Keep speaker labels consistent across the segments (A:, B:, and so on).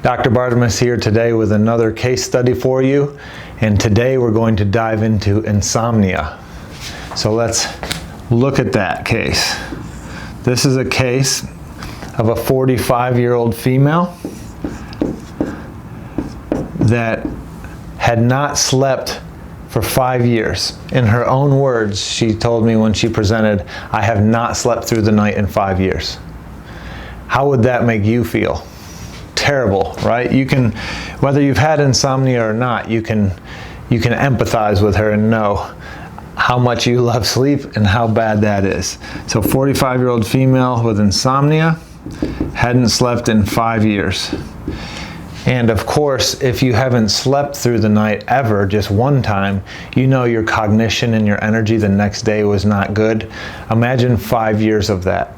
A: Dr. Bartemus here today with another case study for you, and today we're going to dive into insomnia. So let's look at that case. This is a case of a 45-year-old female that had not slept for 5 years. In her own words, she told me when she presented, "I have not slept through the night in 5 years." How would that make you feel? Terrible, right? You can, whether you've had insomnia or not, you can empathize with her and know how much you love sleep and how bad that is. So 45-year-old female with insomnia, hadn't slept in 5 years. And of course, if you haven't slept through the night ever, just one time, you know your cognition and your energy the next day was not good. Imagine 5 years of that.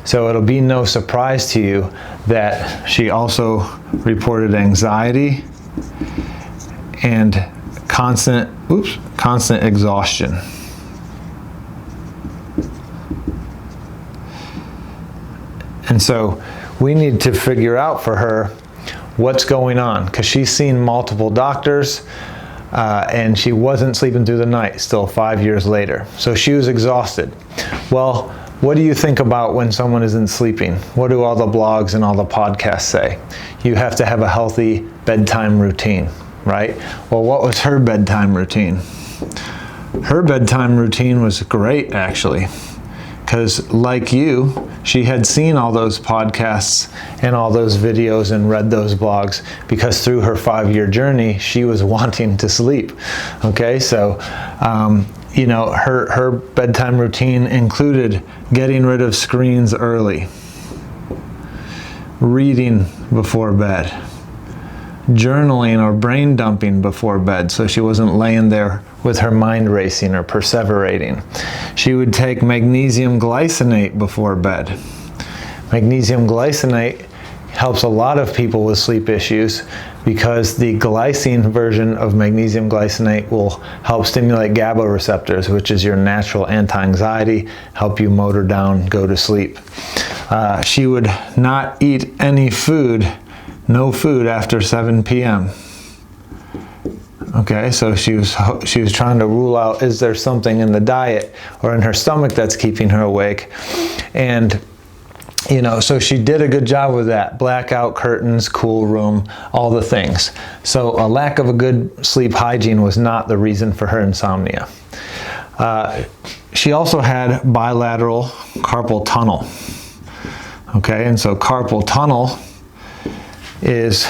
A: So it'll be no surprise to you that she also reported anxiety and constant exhaustion. And so we need to figure out for her what's going on, because she's seen multiple doctors and she wasn't sleeping through the night still 5 years later. So she was exhausted. Well, what do you think about when someone isn't sleeping? What do all the blogs and all the podcasts say? You have to have a healthy bedtime routine, right? Well, what was her bedtime routine? Her bedtime routine was great, actually, because like you, she had seen all those podcasts and all those videos and read those blogs, because through her 5-year journey, she was wanting to sleep. Okay, so you know, her bedtime routine included getting rid of screens early, reading before bed, journaling or brain dumping before bed, so she wasn't laying there with her mind racing or perseverating. She would take magnesium glycinate before bed. Magnesium glycinate helps a lot of people with sleep issues because the glycine version of magnesium glycinate will help stimulate GABA receptors, which is your natural anti-anxiety, help you motor down, go to sleep. She would not eat any food, no food after 7 p.m. Okay, so she was trying to rule out, is there something in the diet or in her stomach that's keeping her awake? And you know, so she did a good job with that. Blackout curtains, cool room, all the things. So a lack of a good sleep hygiene was not the reason for her insomnia. She also had bilateral carpal tunnel. Okay, and so carpal tunnel is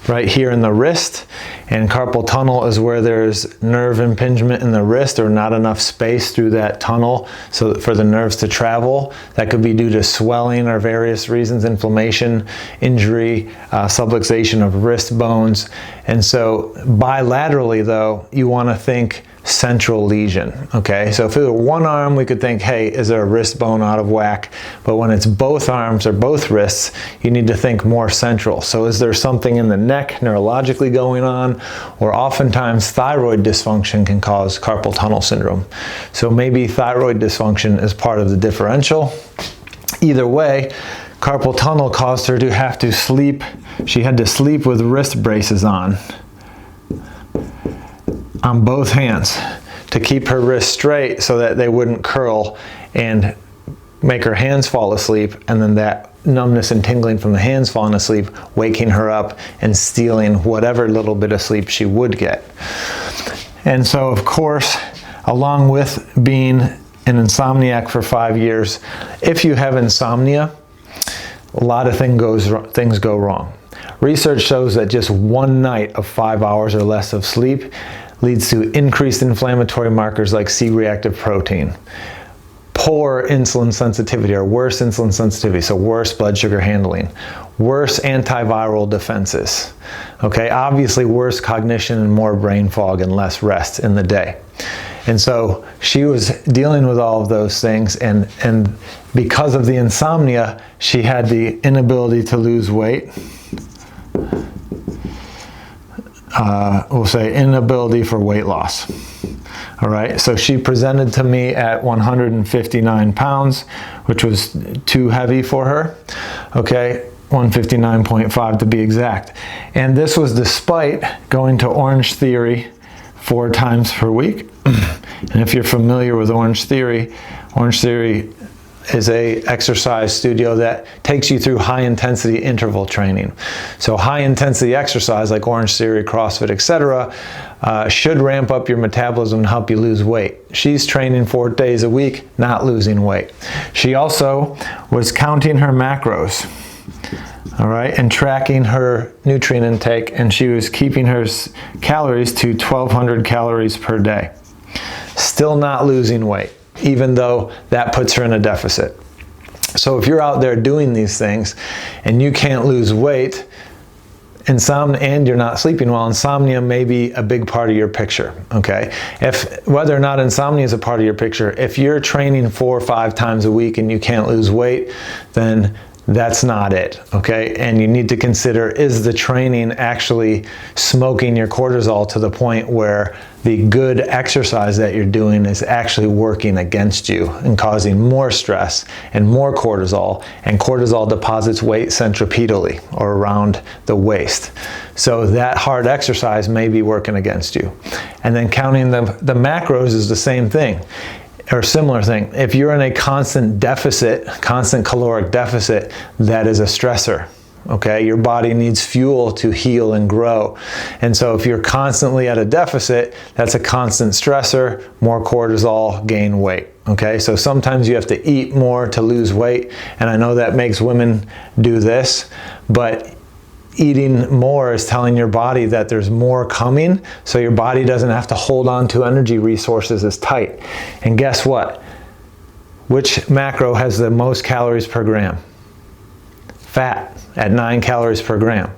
A: right here in the wrist, and carpal tunnel is where there's nerve impingement in the wrist or not enough space through that tunnel so for the nerves to travel. That could be due to swelling or various reasons, inflammation, injury, subluxation of wrist bones. And so bilaterally though, you want to think central lesion. Okay, so if it were one arm, we could think, hey, is there a wrist bone out of whack? But when it's both arms or both wrists, you need to think more central. So is there something in the neck neurologically going on? Or oftentimes thyroid dysfunction can cause carpal tunnel syndrome. So maybe thyroid dysfunction is part of the differential. Either way, carpal tunnel caused her to have to sleep. She had to sleep with wrist braces on both hands to keep her wrists straight so that they wouldn't curl and make her hands fall asleep, and then that numbness and tingling from the hands falling asleep, waking her up and stealing whatever little bit of sleep she would get. And so, of course, along with being an insomniac for 5 years, if you have insomnia, a lot of things go wrong. Research shows that just one night of 5 hours or less of sleep leads to increased inflammatory markers like C-reactive protein, poor insulin sensitivity or worse insulin sensitivity, so worse blood sugar handling, worse antiviral defenses, okay, obviously worse cognition and more brain fog and less rest in the day. And so she was dealing with all of those things, and because of the insomnia, she had the inability to lose weight. We'll say inability for weight loss. All right, so she presented to me at 159 pounds, which was too heavy for her. Okay, 159.5 to be exact. And this was despite going to Orange Theory 4 times per week. And if you're familiar with Orange Theory is a exercise studio that takes you through high intensity interval training. So high intensity exercise like Orange Theory, CrossFit, etc. Should ramp up your metabolism and help you lose weight. She's training 4 days a week, not losing weight. She also was counting her macros, all right, and tracking her nutrient intake, and she was keeping her calories to 1,200 calories per day. Still not losing weight, even though that puts her in a deficit. So if you're out there doing these things and you can't lose weight, insomnia, and you're not sleeping well, insomnia may be a big part of your picture, okay? Whether or not insomnia is a part of your picture, if you're training 4 or 5 times a week and you can't lose weight, then that's not it, okay? And you need to consider, is the training actually smoking your cortisol to the point where the good exercise that you're doing is actually working against you and causing more stress and more cortisol, and cortisol deposits weight centripetally or around the waist. So that hard exercise may be working against you. And then counting the macros is the same thing, or similar thing. If you're in a constant deficit, constant caloric deficit, that is a stressor, okay? Your body needs fuel to heal and grow. And so if you're constantly at a deficit, that's a constant stressor, more cortisol, gain weight, okay? So sometimes you have to eat more to lose weight, and I know that makes women do this, but eating more is telling your body that there's more coming, so your body doesn't have to hold on to energy resources as tight. And guess what? Which macro has the most calories per gram? Fat at 9 calories per gram.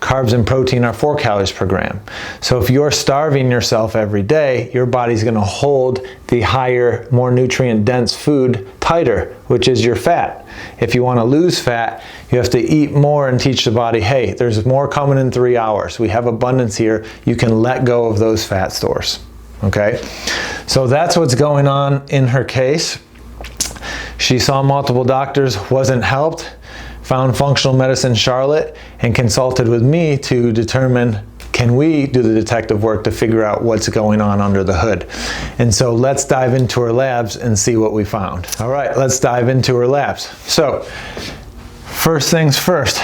A: Carbs and protein are 4 calories per gram. So if you're starving yourself every day, your body's going to hold the higher, more nutrient-dense food tighter, which is your fat. If you want to lose fat, you have to eat more and teach the body, hey, there's more coming in 3 hours. We have abundance here. You can let go of those fat stores, okay? So that's what's going on in her case. She saw multiple doctors, wasn't helped, found Functional Medicine Charlotte, and consulted with me to determine, can we do the detective work to figure out what's going on under the hood? And so let's dive into her labs and see what we found. All right, let's dive into her labs. So first things first,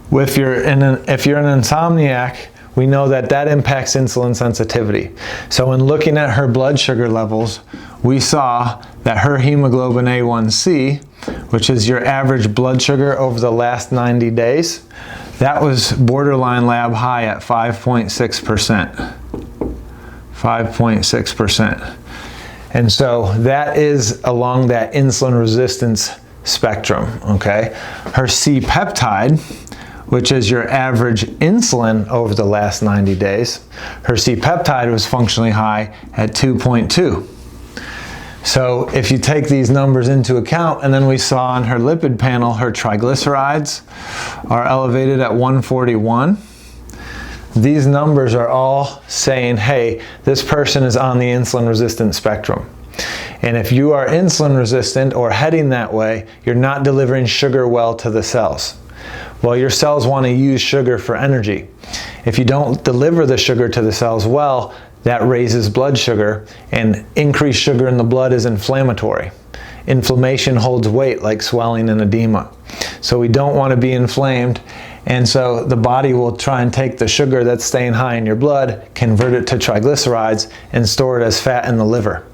A: if you're an insomniac, we know that impacts insulin sensitivity. So in looking at her blood sugar levels, we saw that her hemoglobin A1C, which is your average blood sugar over the last 90 days, that was borderline lab high at 5.6%. 5.6%. And so that is along that insulin resistance spectrum, okay? Her C-peptide, which is your average insulin over the last 90 days, her C-peptide was functionally high at 2.2. So if you take these numbers into account, and then we saw on her lipid panel, her triglycerides are elevated at 141. These numbers are all saying, hey, this person is on the insulin resistant spectrum. And if you are insulin resistant or heading that way, you're not delivering sugar well to the cells. Well, your cells want to use sugar for energy. If you don't deliver the sugar to the cells well, that raises blood sugar, and increased sugar in the blood is inflammatory. Inflammation holds weight like swelling and edema. So we don't want to be inflamed, and so the body will try and take the sugar that's staying high in your blood, convert it to triglycerides, and store it as fat in the liver.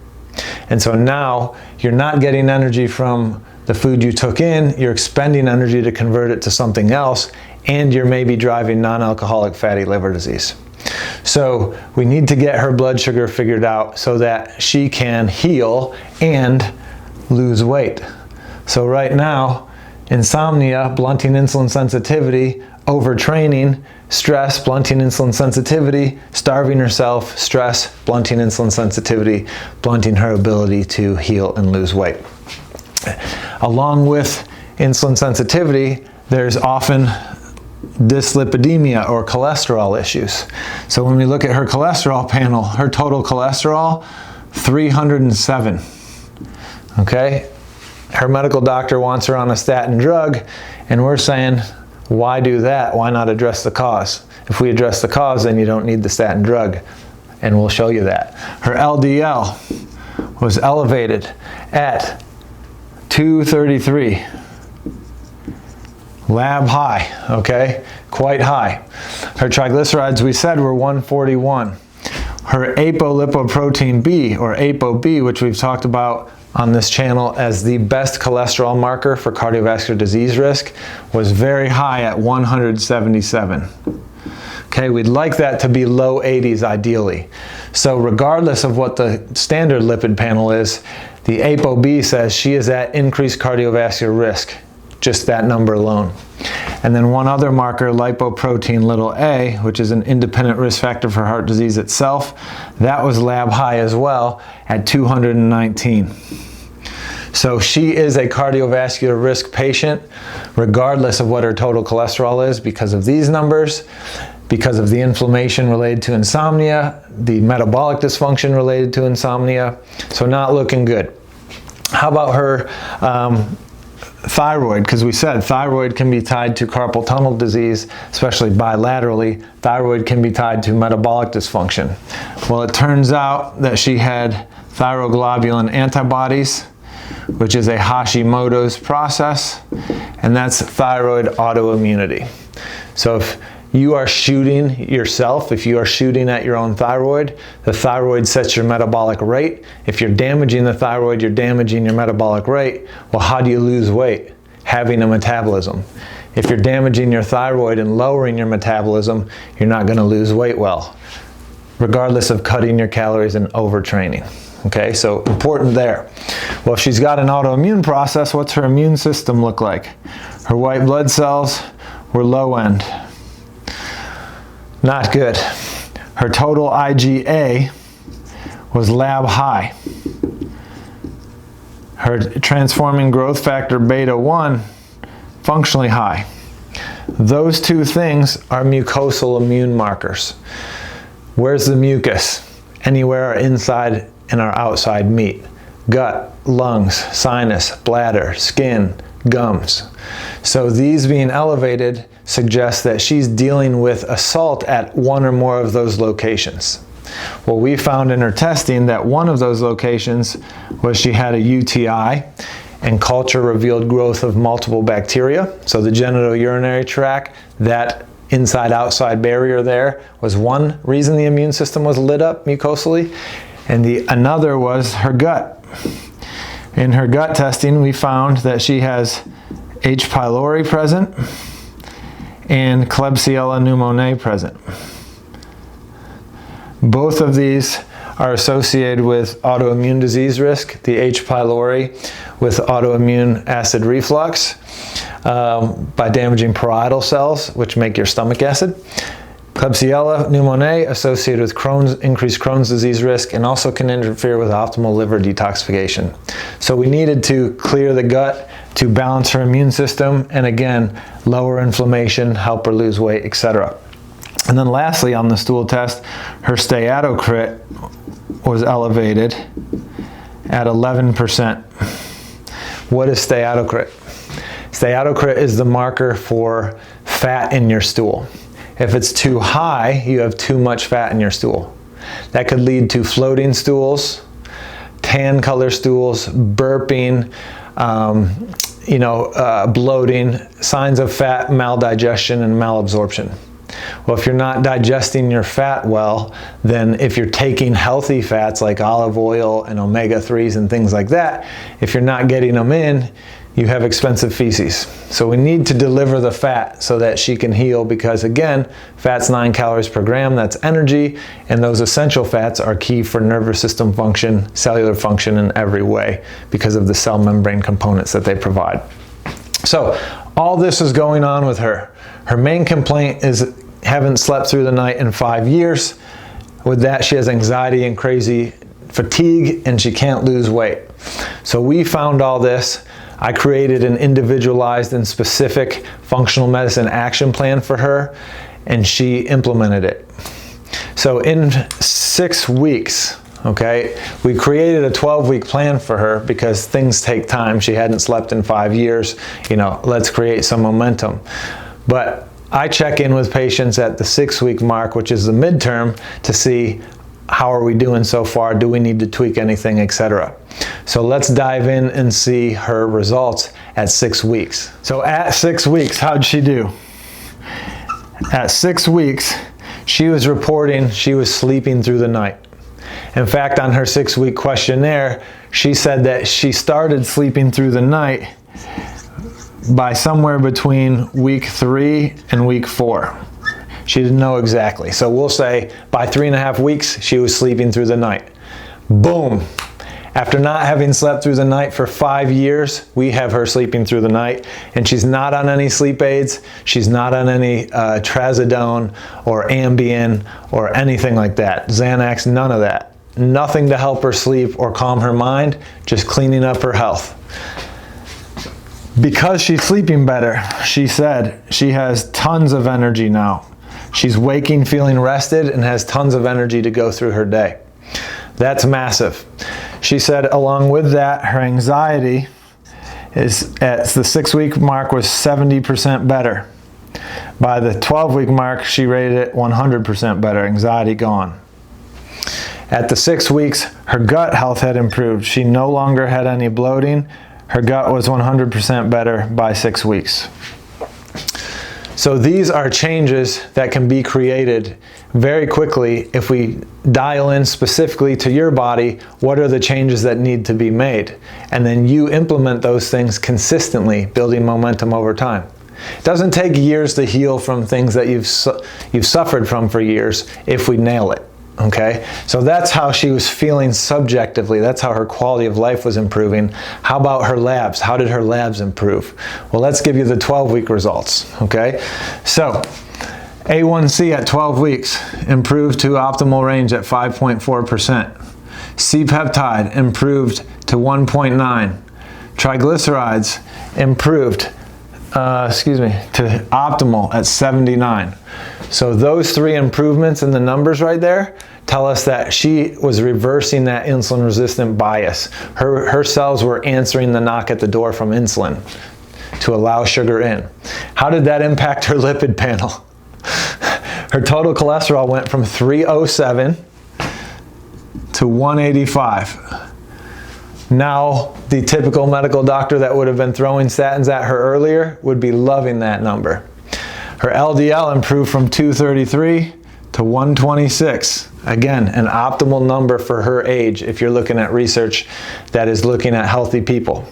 A: And so now you're not getting energy from the food you took in, you're expending energy to convert it to something else, and you're maybe driving non-alcoholic fatty liver disease. So we need to get her blood sugar figured out so that she can heal and lose weight. So right now, insomnia, blunting insulin sensitivity, overtraining, stress, blunting insulin sensitivity, starving herself, stress, blunting insulin sensitivity, blunting her ability to heal and lose weight. Along with insulin sensitivity, there's often dyslipidemia or cholesterol issues. So when we look at her cholesterol panel, her total cholesterol, 307. Okay? Her medical doctor wants her on a statin drug, And we're saying, why do that? Why not address the cause? If we address the cause, then you don't need the statin drug. And we'll show you that. Her LDL was elevated at 233. Lab high, okay? Quite high. Her triglycerides, we said, were 141. Her apolipoprotein B, or ApoB, which we've talked about on this channel as the best cholesterol marker for cardiovascular disease risk, was very high at 177. Okay, we'd like that to be low 80s ideally. So regardless of what the standard lipid panel is, the ApoB says she is at increased cardiovascular risk, just that number alone. And then one other marker, lipoprotein little a, which is an independent risk factor for heart disease itself, that was lab high as well at 219. So she is a cardiovascular risk patient, regardless of what her total cholesterol is, because of these numbers, because of the inflammation related to insomnia, the metabolic dysfunction related to insomnia. So not looking good. How about her thyroid? Because we said thyroid can be tied to carpal tunnel disease, especially bilaterally. Thyroid can be tied to metabolic dysfunction. Well, it turns out that she had thyroglobulin antibodies, which is a Hashimoto's process, and that's thyroid autoimmunity. So if you are shooting yourself, if you are shooting at your own thyroid, the thyroid sets your metabolic rate. If you're damaging the thyroid, you're damaging your metabolic rate. Well, how do you lose weight? Having a metabolism. If you're damaging your thyroid and lowering your metabolism, you're not going to lose weight well, regardless of cutting your calories and overtraining. Okay, so important there. Well, if she's got an autoimmune process, what's her immune system look like? Her white blood cells were low end. Not good. Her total IgA was lab high. Her transforming growth factor beta 1 functionally high. Those two things are mucosal immune markers. Where's the mucus? Anywhere our inside and our outside meet. Gut, lungs, sinus, bladder, skin, gums. So these being elevated suggests that she's dealing with assault at one or more of those locations. Well, we found in her testing that one of those locations was she had a UTI, and culture revealed growth of multiple bacteria. So the genitourinary tract, that inside-outside barrier there, was one reason the immune system was lit up mucosally, and another was her gut. In her gut testing, we found that she has H. pylori present and Klebsiella pneumoniae present. Both of these are associated with autoimmune disease risk, the H. pylori with autoimmune acid reflux by damaging parietal cells, which make your stomach acid. Klebsiella pneumoniae associated with increased Crohn's disease risk, and also can interfere with optimal liver detoxification. So we needed to clear the gut to balance her immune system, and again, lower inflammation, help her lose weight, etc. And then lastly, on the stool test, her steatocrit was elevated at 11%. What is steatocrit? Steatocrit is the marker for fat in your stool. If it's too high, you have too much fat in your stool. That could lead to floating stools, tan color stools, burping, bloating, signs of fat maldigestion and malabsorption. Well, if you're not digesting your fat well, then if you're taking healthy fats like olive oil and omega-3s and things like that, if you're not getting them in, you have expensive feces. So we need to deliver the fat so that she can heal, because again, fat's 9 calories per gram, that's energy, and those essential fats are key for nervous system function, cellular function in every way because of the cell membrane components that they provide. So all this is going on with her. Her main complaint is haven't slept through the night in 5 years. With that, she has anxiety and crazy fatigue, and she can't lose weight. So we found all this. I created an individualized and specific functional medicine action plan for her, and she implemented it. So in 6 weeks, Okay, we created a 12-week plan for her because things take time. She hadn't slept in 5 years. Let's create some momentum. But I check in with patients at the 6-week mark, which is the midterm, to see how are we doing so far, do we need to tweak anything, etc. So let's dive in and see her results at 6 weeks. So at 6 weeks, how'd she do? At 6 weeks, she was reporting she was sleeping through the night. In fact, on her 6-week questionnaire, she said that she started sleeping through the night by somewhere between week 3 and week 4. She didn't know exactly. So we'll say by 3.5 weeks, she was sleeping through the night. Boom. After not having slept through the night for 5 years, we have her sleeping through the night, and she's not on any sleep aids. She's not on any trazodone or Ambien or anything like that. Xanax, none of that. Nothing to help her sleep or calm her mind, just cleaning up her health. Because she's sleeping better, she said she has tons of energy now. She's waking feeling rested and has tons of energy to go through her day. That's massive. She said along with that, her anxiety is at the 6-week mark was 70% better. By the 12-week mark, she rated it 100% better, anxiety gone. At the 6 weeks, her gut health had improved. She no longer had any bloating. Her gut was 100% better by 6 weeks. So these are changes that can be created very quickly if we dial in specifically to your body, what are the changes that need to be made? And then you implement those things consistently, building momentum over time. It doesn't take years to heal from things that you've suffered from for years if we nail it. Okay, so that's how she was feeling subjectively. That's how her quality of life was improving. How about her labs? How did her labs improve? Well, let's give you the 12-week results. Okay, so A1C at 12 weeks improved to optimal range at 5.4%. C-peptide improved to 1.9. Triglycerides improved to optimal at 79. So those 3 improvements in the numbers right there tell us that she was reversing that insulin resistant bias. Her cells were answering the knock at the door from insulin to allow sugar in. How did that impact her lipid panel? Her total cholesterol went from 307 to 185. Now, the typical medical doctor that would have been throwing statins at her earlier would be loving that number. Her LDL improved from 233 to 126. Again, an optimal number for her age if you're looking at research that is looking at healthy people.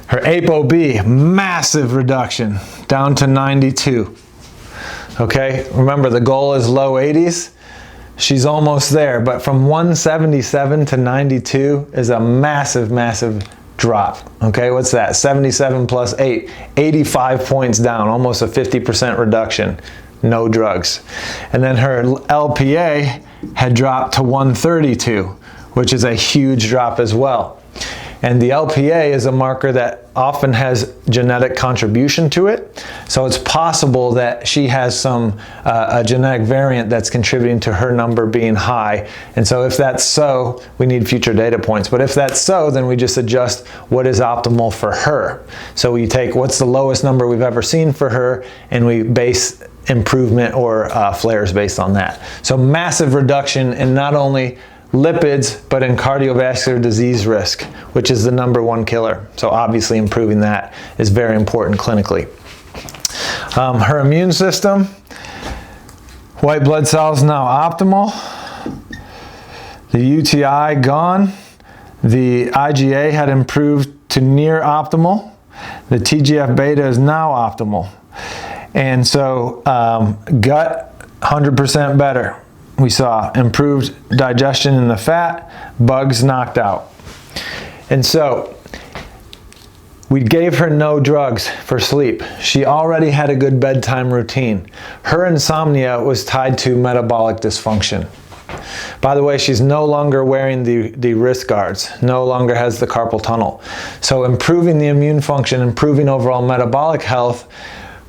A: Her ApoB, massive reduction, down to 92. Okay, remember the goal is low 80s. She's almost there, but from 177 to 92 is a massive, massive drop. Okay, what's that? 77 plus 8, 85 points down, almost a 50% reduction, no drugs. And then her LPA had dropped to 132, which is a huge drop as well. And the LPA is a marker that often has genetic contribution to it. So it's possible that she has some a genetic variant that's contributing to her number being high. And so if that's so, we need future data points. But if that's so, then we just adjust what is optimal for her. So we take what's the lowest number we've ever seen for her, and we base improvement or flares based on that. So massive reduction in not only lipids, but in cardiovascular disease risk, which is the #1 killer. So obviously improving that is very important clinically. Her immune system, white blood cells now optimal. The UTI gone. The IgA had improved to near optimal. The TGF-beta is now optimal. And so gut, 100% better. We saw improved digestion in the fat, bugs knocked out. And so we gave her no drugs for sleep. She already had a good bedtime routine. Her insomnia was tied to metabolic dysfunction. By the way, she's no longer wearing the wrist guards, no longer has the carpal tunnel. So improving the immune function, improving overall metabolic health,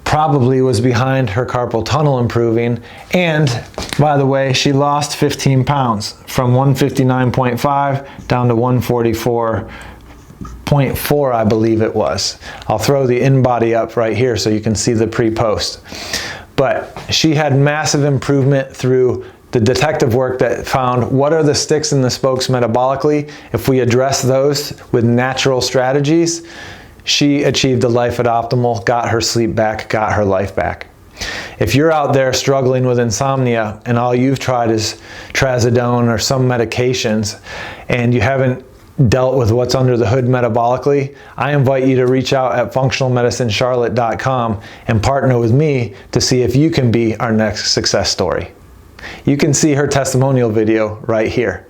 A: probably was behind her carpal tunnel improving. And by the way, she lost 15 pounds from 159.5 down to 144.4, I believe it was. I'll throw the in-body up right here so you can see the pre-post. But she had massive improvement through the detective work that found what are the sticks and the spokes metabolically. If we address those with natural strategies, she achieved a life at optimal, got her sleep back, got her life back. If you're out there struggling with insomnia and all you've tried is trazodone or some medications and you haven't dealt with what's under the hood metabolically, I invite you to reach out at functionalmedicincharlotte.com and partner with me to see if you can be our next success story. You can see her testimonial video right here.